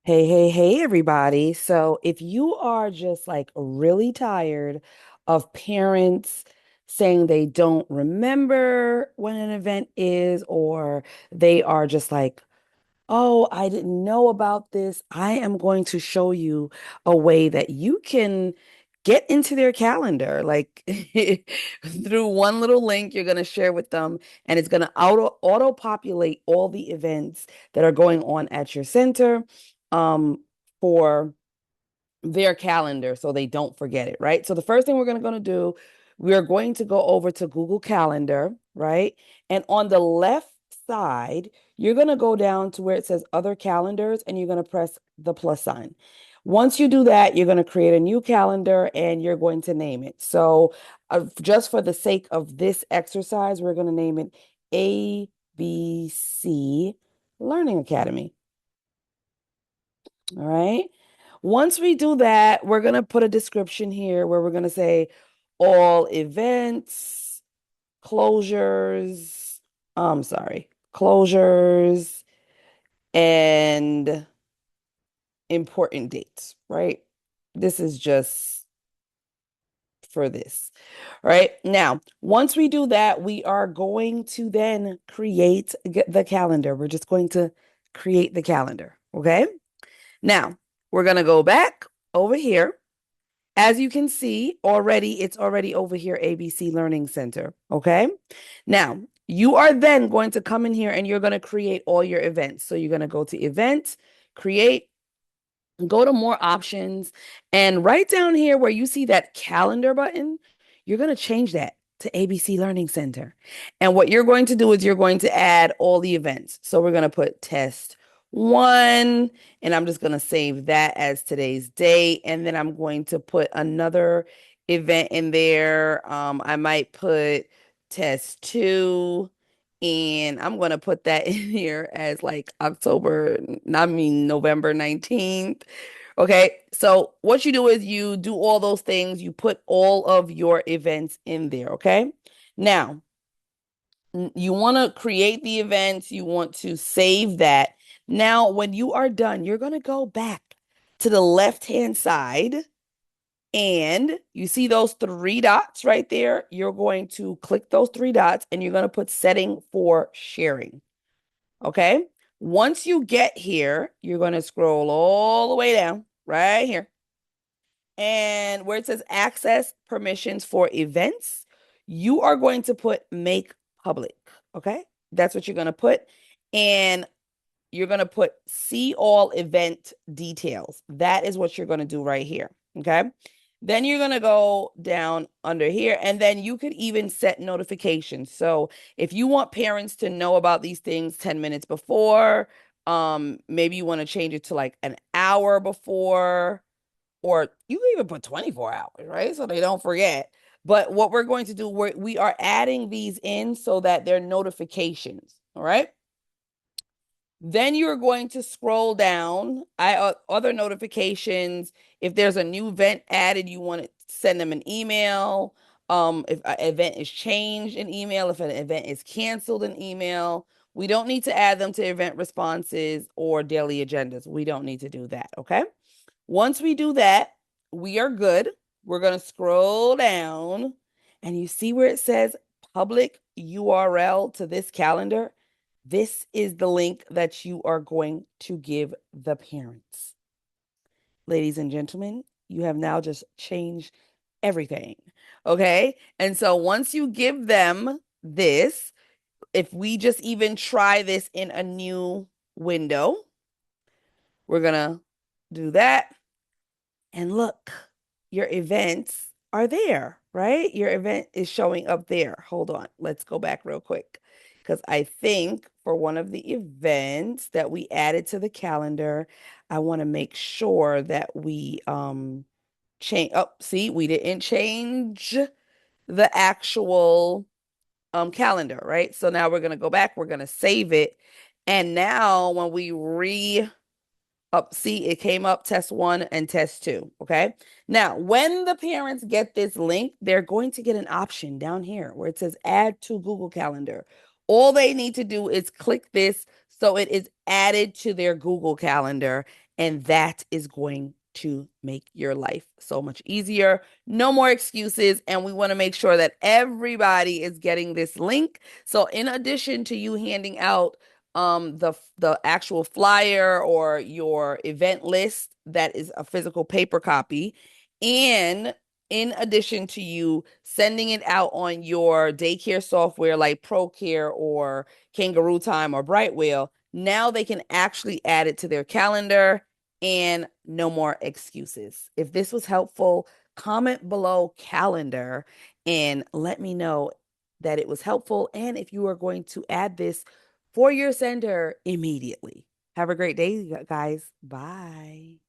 Hey, everybody. So, if you are just like really tired of parents saying they don't remember when an event is, or they are just like, oh, I didn't know about this, I am going to show you a way that you can get into their calendar. Like through one little link you're going to share with them, and it's going to auto populate all the events that are going on at your center um, for their calendar so they don't forget it, right? So the first thing we're going to do, we're going to go over to Google Calendar, right? And on the left side, you're going to go down to where it says other calendars and you're going to press the plus sign. Once you do that, you're going to create a new calendar and you're going to name it. So, just for the sake of this exercise, we're going to name it ABC Learning Academy. All right. Once we do that, we're going to put a description here where we're going to say all events, closures, closures and important dates, right? This is just for this. All right. Now, once we do that, we are going to then create the calendar. We're just going to create the calendar. Okay. Now, we're going to go back over here. As you can see already, it's already over here, ABC Learning Center. Okay. Now, you are then going to come in here and you're going to create all your events. So you're going to go to event, create, go to more options, and right down here where you see that calendar button, you're going to change that to ABC Learning Center. And what you're going to do is you're going to add all the events. So we're going to put test one, and I'm just going to save that as today's date. And then I'm going to put another event in there. I might put test two. And I'm going to put that in here as like November 19th. Okay, so what you do is you do all those things, you put all of your events in there, okay? Now, you want to create the events, you want to save that. Now, when you are done, you're going to go back to the left-hand side and you see those three dots right there. You're going to click those three dots and you're going to put setting for sharing. Okay. Once you get here, you're going to scroll all the way down right here. And where it says access permissions for events, you are going to put make public. Okay. That's what you're going to put. And you're going to put see all event details. That is what you're going to do right here. Okay. Then you're going to go down under here and then you could even set notifications. So if you want parents to know about these things 10 minutes before, maybe you want to change it to like an hour before, or you can even put 24 hours, right? So they don't forget. But what we're going to do, we are adding these in so that they're notifications. All right. Then you're going to scroll down. Other notifications. If there's a new event added, you want to send them an email. If an event is changed, an email. If an event is canceled, an email. We don't need to add them to event responses or daily agendas. We don't need to do that. Okay. Once we do that, we are good. We're going to scroll down and you see where it says public URL to this calendar. This is the link that you are going to give the parents. Ladies and gentlemen, you have now just changed everything. Okay. And so once you give them this, if we just even try this in a new window, we're going to do that. And look, your events are there, right? Your event is showing up there. Hold on. Let's go back real quick. Because I think for one of the events that we added to the calendar, I want to make sure that we change. Oh, see, we didn't change the actual calendar, right? So now we're going to go back, we're going to save it. And now when we up, see, it came up test one and test two. Okay. Now, when the parents get this link, they're going to get an option down here where it says add to Google Calendar. All they need to do is click this So it is added to their Google Calendar, and that is going to make your life so much easier. No more excuses. And we want to make sure that everybody is getting this link. So in addition to you handing out the actual flyer or your event list that is a physical paper copy, and in addition to you sending it out on your daycare software like ProCare or Kangaroo Time or Brightwheel, now they can actually add it to their calendar and no more excuses. If this was helpful, comment below calendar and let me know that it was helpful and if you are going to add this for your sender immediately. Have a great day, guys. Bye.